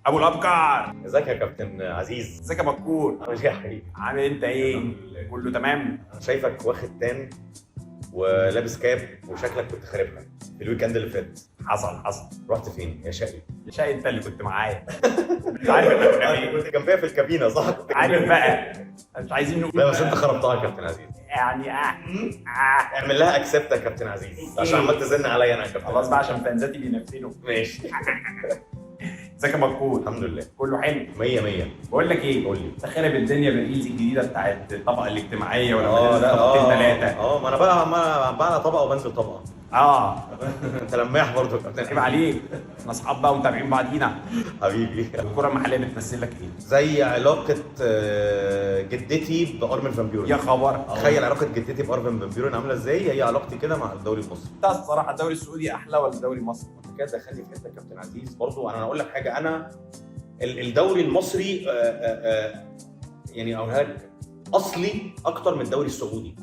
ابو الابكار. ازيك يا كابتن عزيز؟ ازيك يا مكور؟ عامل ايه يا حبيبي؟ عامل انت ايه؟ كله تمام؟ انا شايفك واخد تان ولابس كاب وشكلك كنت خاربها في الويك اند اللي فات. حصل. رحت فين يا شقي؟ شاي انت اللي كنت معايا. مش عارف احنا كنا فين. كنت جنبيا في الكابينه صح؟ عارف بقى، مش عايزين نقول لا بس انت خربتها يا كابتن عزيز. يعني اعمل لها اكسبت يا كابتن عزيز عشان عمال تزن عليا انا يا كابتن. خلاص بقى عشان فانزاتي بينفذوا. ماشي. ازيك يا مكور؟ الحمد لله كله حلو. 100 100. بقول لك ايه؟ قول لي. انت خارب الدنيا بالريلز الجديده بتاعت الطبقه الاجتماعيه ولا لا طبقتين ثلاثه؟ ما انا بقى بعمل طبقه وبنزل طبقه. انت انت لماح برضه يا كابتن عيب عليك، احنا اصحاب بقى ومتابعين بعضينا. حبيبي. الكره المحليه بتمثل لك ايه؟ زي علاقه جدتي بارمن فان بيورن. يا خبر، تخيل علاقه جدتي بارمن فان بيورن عامله ازاي، هي علاقتي كده مع الدوري المصري. ده الصراحه الدوري السعودي احلى ولا الدوري المصري؟ انت كده دخلني في حته كابتن عزيز برضو. انا اقول لك حاجه، انا الدوري المصري يعني اقولها لك اصلي اكتر من الدوري السعودي.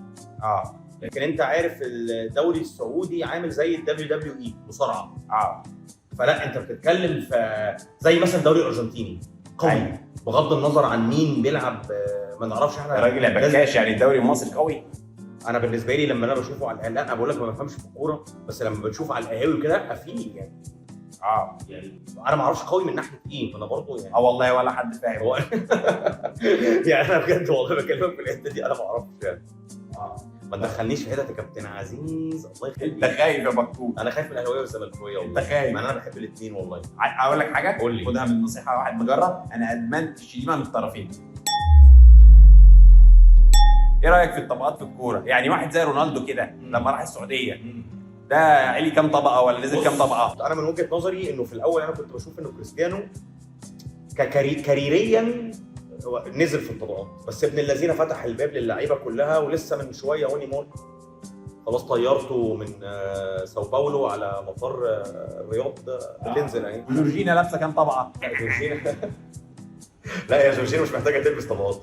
لكن انت عارف الدوري السعودي عامل زي الدبليو دبليو اي مصارعه. فلا انت بتتكلم في زي مثلا الدوري الارجنتيني قوي. أيوة. بغض النظر عن مين بيلعب ما نعرفش احنا. يا راجل يا بكاش، يعني الدوري المصري قوي. انا بالنسبه لي لما انا بشوفه على لا انا بقول لك ما بفهمش في الكوره، بس لما بشوفه على القهاوي كده افيل يعني. يعني انا ما اعرفش قوي من ناحيه ايه، فانا برضه يعني والله ولا حد فاهم. هو يعني انا بجد والله بكلمك في الحته دي انا ما اعرفش يعني. ما تدخلنيش في حته يا كابتن عزيز الله يخليك. انت خايف يا مكتوب. انا خايف من الاهلاويه والزملكاويه والله. انت خايف. ما انا بحب الاثنين والله. اقول لك حاجه؟ قول لي. خدها من نصيحه واحد مجرب، انا ادمنت الشتيمه من الطرفين. ايه رايك في الطبقات في الكوره؟ يعني واحد زي رونالدو كده لما راح السعوديه ده علي كام طبقه ولا نزل كام طبقه؟ انا من وجهه نظري انه في الاول انا كنت بشوف انه كريستيانو كاريريا نزل في الطبقات، بس ابن الذين فتح الباب للعيبه كلها. ولسه من شويه هو نيمار خلاص طيرته من ساو باولو على مطار الرياض بتنزل اهي. جورجينا لابسه كام طبقه؟ جورجينا لا يا جورجينا مش محتاجه تلبس طبقات،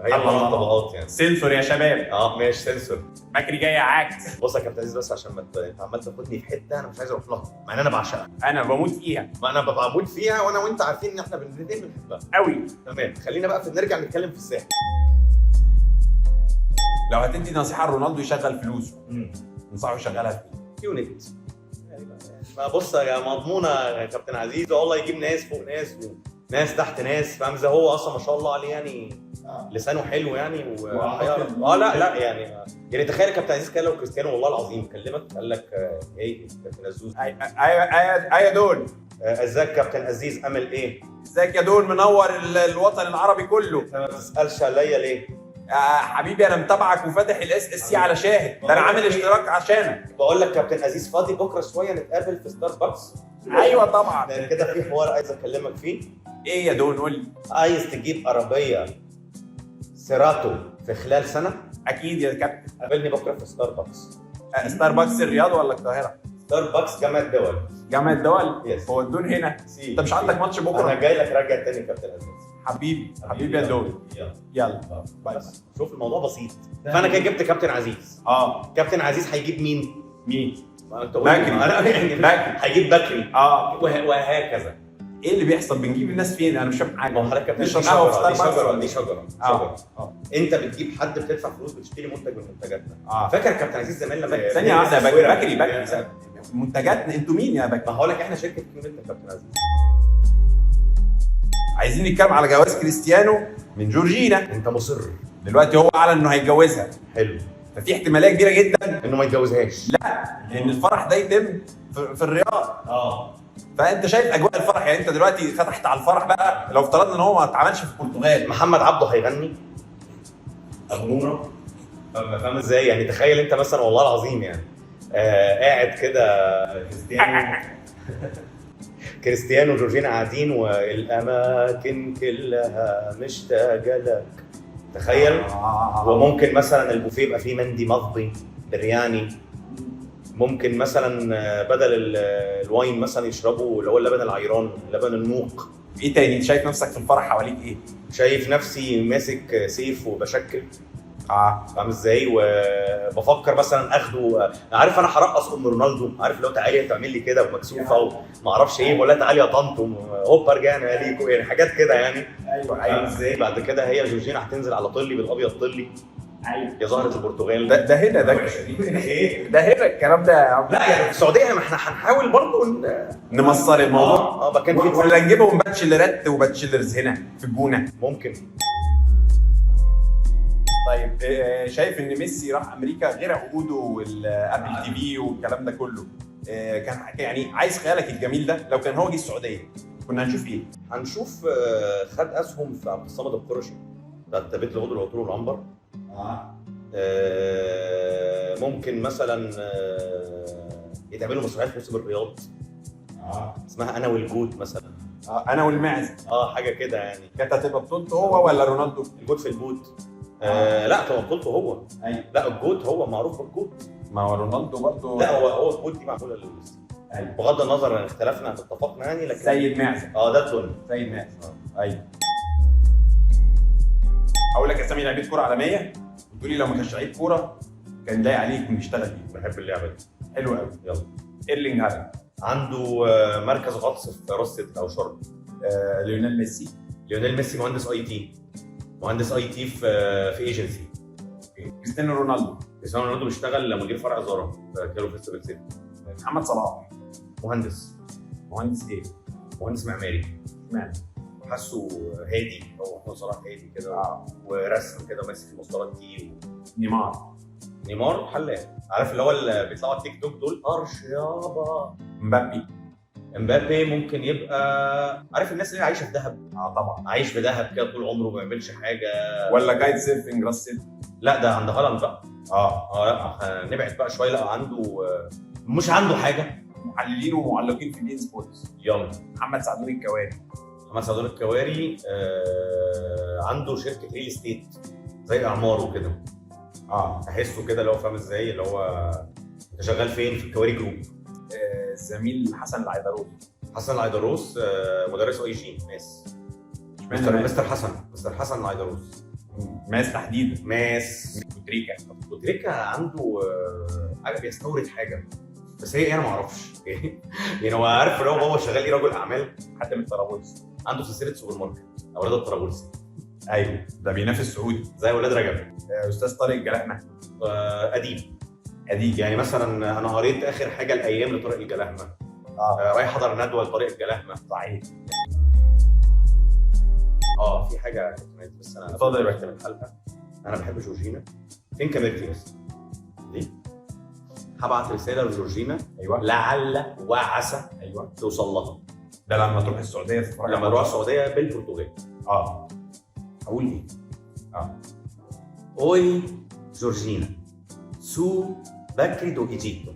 هي الله. طبقات يعني. سنسور يا شباب. ماشي سنسور. بكري جايه عكس. بص يا كابتن عزيز بس عشان انت عمال تاخدني في حته انا مش عايز اروح لها، مع ان انا بعشقها. انا بموت فيها. ما انا ببقى بموت فيها، وانا وانت عارفين ان احنا الاثنين بنحبها قوي. تمام. خلينا بقى نرجع نتكلم في الساحل. لو هتدي نصيحه لرونالدو يشغل فلوسه انصحه يشغلها في يونت. ما بص يا مضمونه يا كابتن عزيز، والله يجيب ناس فوق ناس وناس تحت ناس، فاهم ازاي؟ هو اصلا ما شاء الله عليه يعني لسانه حلو يعني لا يعني تخيل كابتن عزيز كان لو كريستيانو والله العظيم كلمك قال لك ايه كابتن عزوز. ايوه دول. ازيك كابتن عزيز عامل ايه؟ ازيك يا دول منور الوطن العربي كله. ما تسالش عليا ليه؟ حبيبي انا متابعك وفاتح الاس اس سي على شاهد، ده انا عامل اشتراك عشانك. بقول لك كابتن عزيز فاضي بكره شويه نتقابل في ستاربكس؟ ايوه طبعا. لان كده في حوار عايز اكلمك فيه. ايه يا دول قول لي. عايز تجيب عربيه سيراتو في خلال سنه؟ اكيد يا كابتن. قابلني بكره في ستاربكس. ستاربكس الرياض ولا القاهره؟ ستاربكس جامعه الدول. جامعه الدول. يس. هو الدول هنا. انت مش عندك ماتش بكره؟ انا جاي لك راجع تاني كابتن عزيز. حبيبي يا دول. يلا باي. شوف الموضوع بسيط. فانا كده جبت كابتن عزيز. كابتن عزيز هيجيب مين؟ بكري. هيجيب بكري. وهكذا. ايه اللي بيحصل؟ بنجيب الناس فين؟ انا مش فاهم حاجه. ما هو حضرتك نشرب قهوه في ستاربكس. دي شجره. انت بتجيب حد بتدفع فلوس بتشتري منتج من منتجاتنا. فاكر كابتن عزيز زمان لما ثانيه واحده بكري منتجاتنا انتوا مين يا بكري؟ ما هقول لك احنا شركه كلمتنا كابتن عزيز. عايزين نتكلم على جواز كريستيانو من جورجينا. انت مصر دلوقتي هو اعلن انه هيتجوزها. حلو. ففي احتماليه كبيره جدا انه ما يتجوزهاش. لا ان الفرح ده يتم في الرياض. فانت شايف اجواء الفرح، يعني انت دلوقتي فتحت على الفرح بقى. لو افترضنا ان هو ما اتعملش في البرتغال، محمد عبده هيغني اغنوره. فاهم ازاي؟ يعني تخيل انت مثلا والله العظيم يعني قاعد كده كريستيانو وجورجينا قاعدين والاماكن كلها مشتاقه لك. تخيل. وممكن مثلا البوفيه يبقى فيه مندي مضبي برياني. ممكن مثلا بدل الواين مثلا يشربوا اللي هو اللبن العيران، لبن النوق. ايه تاني؟ شايف نفسك في الفرح حواليك ايه؟ شايف نفسي ماسك سيف وبشكل فاهم ازاي؟ وبفكر مثلا اخده، عارف انا هرقص ام رونالدو، عارف لو تعالي تعمل لي كده ومكسوفه وما اعرفش ايه، ولا تعالي يا طنط هوبا رجعنا ليكوا، يعني حاجات كده يعني. ايوه فاهم ازاي؟ بعد كده هي جورجينا هتنزل على طلي بالابيض طلي، ايوه يا زهره البرتغال. ده هنا ده ايه ده هنا الكلام ده. لا يعني في السعوديه ما احنا هنحاول برضه نمصر الموضوع. بقى كان في ولا نجيبهم باتشلرات وباتشلرز هنا في الجونه. ممكن. طيب شايف ان ميسي راح امريكا غير عقوده والابل تي في والكلام ده كله، كان يعني عايز خيالك الجميل ده لو كان هو جه السعوديه كنا هنشوف ايه؟ هنشوف خد اسهم في عبد الصمد القرشي بتاعت بيت الغدر والعطور والعنبر. ممكن مثلا يتعملوا مسرحيات في موسم الرياض اسمها انا والجوت مثلا. انا والمعز. حاجه كده يعني. كانت هتبقى بطولته هو ولا رونالدو؟ الجوت في البوت. لا تبقى بطولته هو. ايوه. لا الجوت هو معروف بالجوت. ما هو رونالدو برضه. لا هو الجوت دي معموله للميسي. ايوه. بغض النظر ان اختلفنا اتفقنا يعني، لكن سيد معز. ده الدنيا. سيد معز. ايوه. هقول لك اسامي لعيبه كوره عالميه وتقول لي لو ما كانش لعيب كوره كان لاقي عليك ونشتغل بيه. بحب اللعبه دي. حلو قوي. يلا. ايرلينج هالاند. عنده مركز غطس في راس سدر او شرم. ليونيل ميسي. ليونيل ميسي مهندس اي تي. مهندس اي تي في ايجنسي. كريستيانو رونالدو. كريستيانو رونالدو بيشتغل مدير فرع زارا في كيلو فيستيفال سيتي. محمد صلاح. مهندس. مهندس ايه؟ مهندس معماري. اشمعنى؟ حاسه هادي، هو محمد صلاح هادي كده ورسم كده ماسك المسطرات دي نيمار. نيمار حلاق، عارف اللي هو اللي بيطلعوا على التيك توك دول قرش يابا. مبابي. امبابي ممكن يبقى، عارف الناس اللي عايشه في دهب؟ طبعا. عايش في دهب كده طول عمره ما بيعملش حاجه. ولا جايد سيرفنج راس سيدر. لا ده عند هالاند بقى. لا نبعد بقى شويه. لا عنده مش عنده حاجه. محللين ومعلقين في بين سبورتس. يلا. محمد سعدون الكواري. محمد سعدون الكواري عنده شركه ريل استيت زي اعمار وكده. احسه كده اللي هو فاهم ازاي، اللي هو انت شغال فين؟ في الكواري جروب. زميل حسن العيدروس. حسن العيدروس مدرس اي جي ماس. مستر حسن العيدروس. ماس تحديدا. ماس. وتريكا عنده حاجه بيستورد حاجه، بس هي انا ما اعرفش يعني هو عارف اللي هو شغال ايه، رجل اعمال. حتى من طرابلس. عنده سلسله سوبر ماركت اولاد الطرابلسي. ايوه ده بينافس سعودي زي ولاد رجب. استاذ طارق الجلاحمه. اديب اديب يعني. مثلا انا قريت اخر حاجه الايام لطارق الجلاحمه. رايح احضر ندوه لطارق الجلاحمه. صحيح. في حاجه بس انا اتفضل يا بحكي من الحلقه. انا بحب جورجينا. فين كاميرتي بس دي؟ هبعت رساله لجورجينا. ايوه. لعل وعسى توصل لها. ده لما تروح السعوديه تتفرج. لما اروح السعوديه بالبرتغال. اقول ايه؟ Oi Georgina, su Bakri do Egitto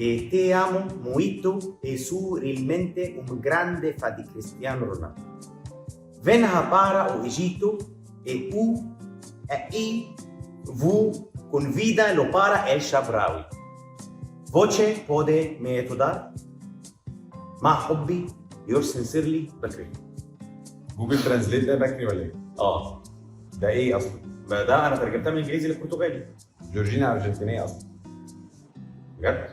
e te amo muito e su realmente grande fan di Cristiano Ronaldo. Venha para o Egito e vu convida lo para El Shabrawi. Voce pode me ajudar? مع حبي yours sincerely بكري. جوجل ترانزليت ده بكري ولا ايه؟ ده ايه اصلا؟ ده انا ترجمتها من انجليزي للبرتغالي. جورجينا ارجنتينيه اصلا. بجد؟